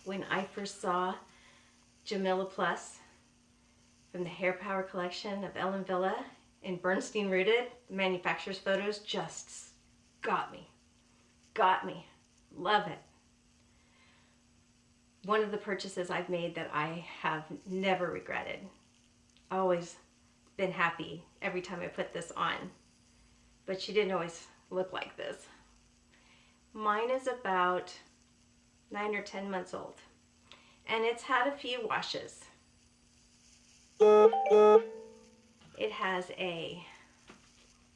When I first saw Jamila Plus from the Hair Power collection of Ellen Wille in Bernstein Rooted, the manufacturer's photos just got me. Got me. Love it. One of the purchases I've made that I have never regretted. Always been happy every time I put this on. But she didn't always look like this. Mine is about 9 or 10 months old. And it's had a few washes. It has a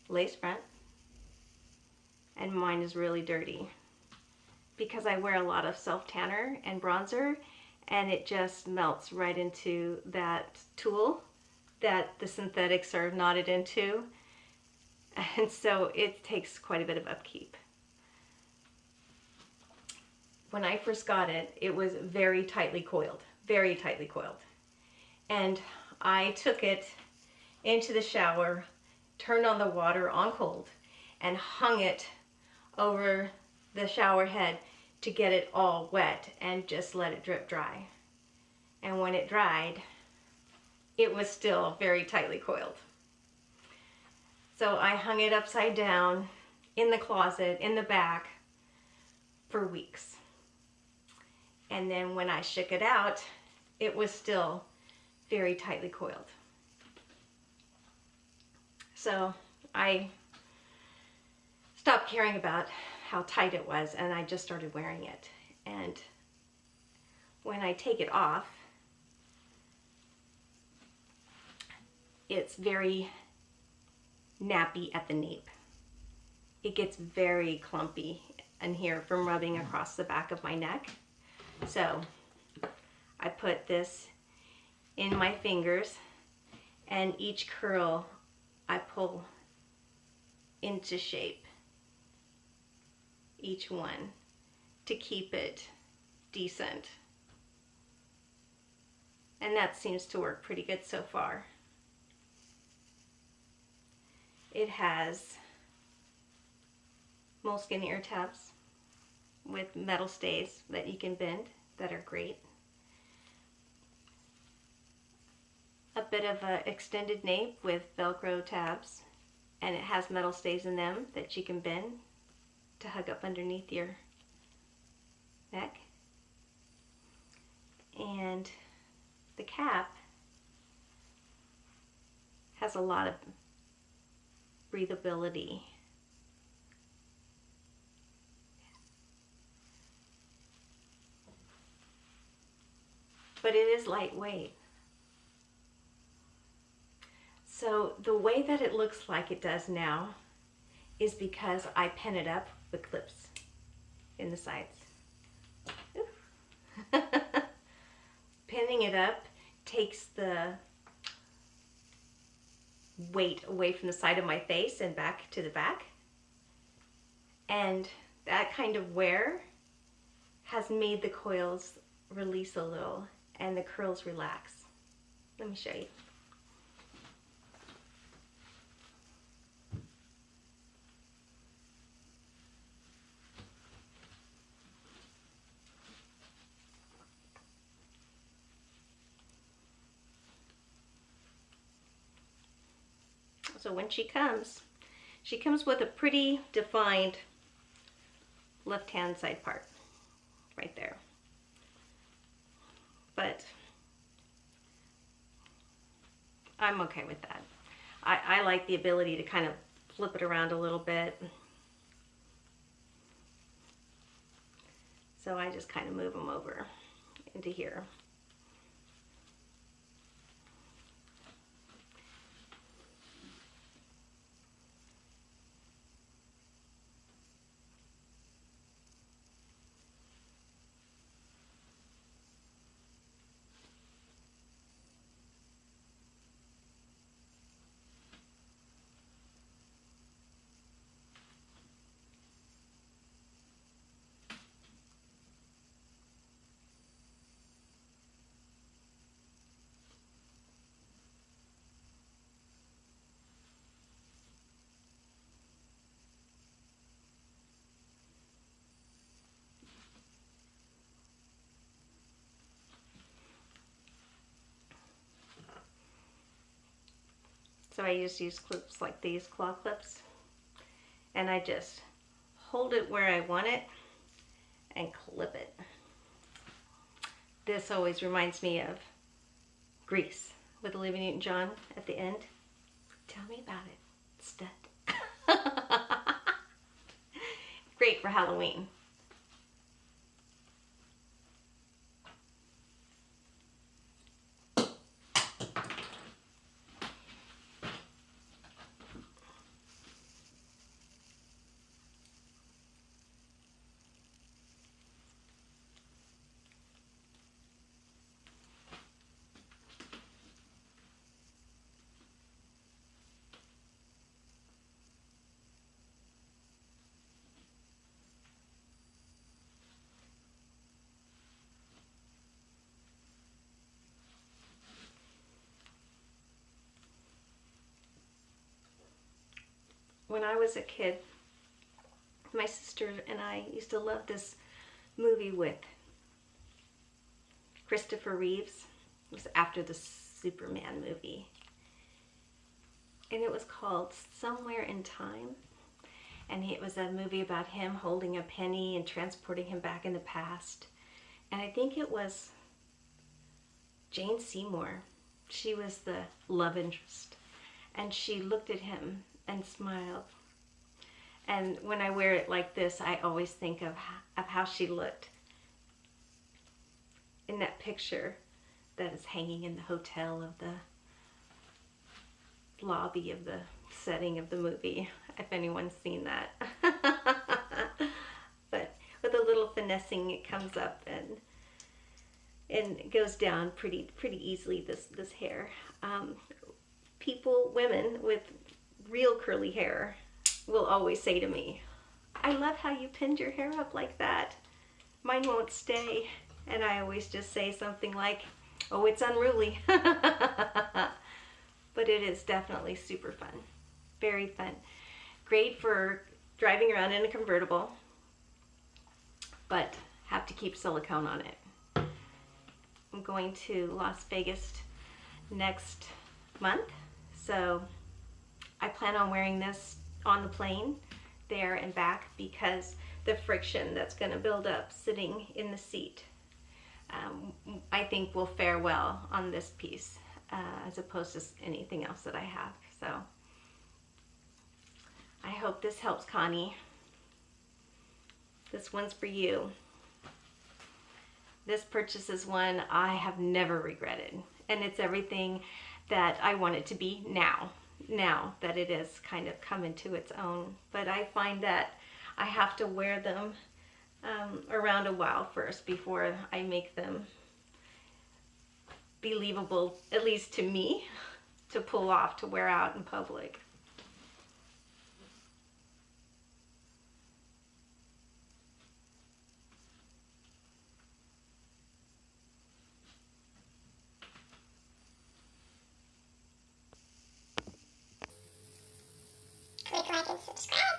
lace front. And mine is really dirty because I wear a lot of self-tanner and bronzer, and it just melts right into that tulle that the synthetics are knotted into, and so it takes quite a bit of upkeep. When I first got it, it was very tightly coiled, and I took it into the shower, turned on the water on cold, and hung it over the shower head to get it all wet and just let it drip dry. And when it dried, it was still very tightly coiled. So I hung it upside down in the closet in the back for weeks. And then when I shook it out, it was still very tightly coiled. So I stopped caring about how tight it was, and I just started wearing it. And when I take it off, it's very nappy at the nape. It gets very clumpy in here from rubbing across the back of my neck. So I put this in my fingers, and each curl I pull into shape, each one, to keep it decent. And that seems to work pretty good so far. It has moleskin ear tabs with metal stays that you can bend that are great. A bit of an extended nape with Velcro tabs, and it has metal stays in them that you can bend to hug up underneath your neck. And the cap has a lot of breathability. But it is lightweight. So the way that it looks like it does now is because I pen it up with clips in the sides. Pinning it up takes the weight away from the side of my face and back to the back. And that kind of wear has made the coils release a little and the curls relax. Let me show you. So when she comes with a pretty defined left-hand side part right there. But I'm okay with that. I like the ability to kind of flip it around a little bit. So I just kind of move them over into here. So I just use clips like these, claw clips, and I just hold it where I want it and clip it. This always reminds me of Grease with Olivia Newton-John at the end. Tell me about it, stud. Great for Halloween. When I was a kid, my sister and I used to love this movie with Christopher Reeves. It was after the Superman movie. And it was called Somewhere in Time. And it was a movie about him holding a penny and transporting him back in the past. And I think it was Jane Seymour. She was the love interest. And she looked at him and smiled. And when I wear it like this, I always think of how she looked in that picture that is hanging in the hotel of the lobby of the setting of the movie, if anyone's seen that. But with a little finessing, it comes up and it goes down pretty easily, this hair. Women with real curly hair will always say to me, I love how you pinned your hair up like that. Mine won't stay. And I always just say something like, oh, it's unruly. But it is definitely super fun. Very fun. Great for driving around in a convertible, but have to keep silicone on it. I'm going to Las Vegas next month, so I plan on wearing this on the plane there and back because the friction that's going to build up sitting in the seat I think will fare well on this piece as opposed to anything else that I have. So I hope this helps, Connie. This one's for you. This purchase is one I have never regretted, and it's everything that I want it to be now that it has kind of come into its own. But I find that I have to wear them around a while first before I make them believable, at least to me, to pull off, to wear out in public. Click like and subscribe.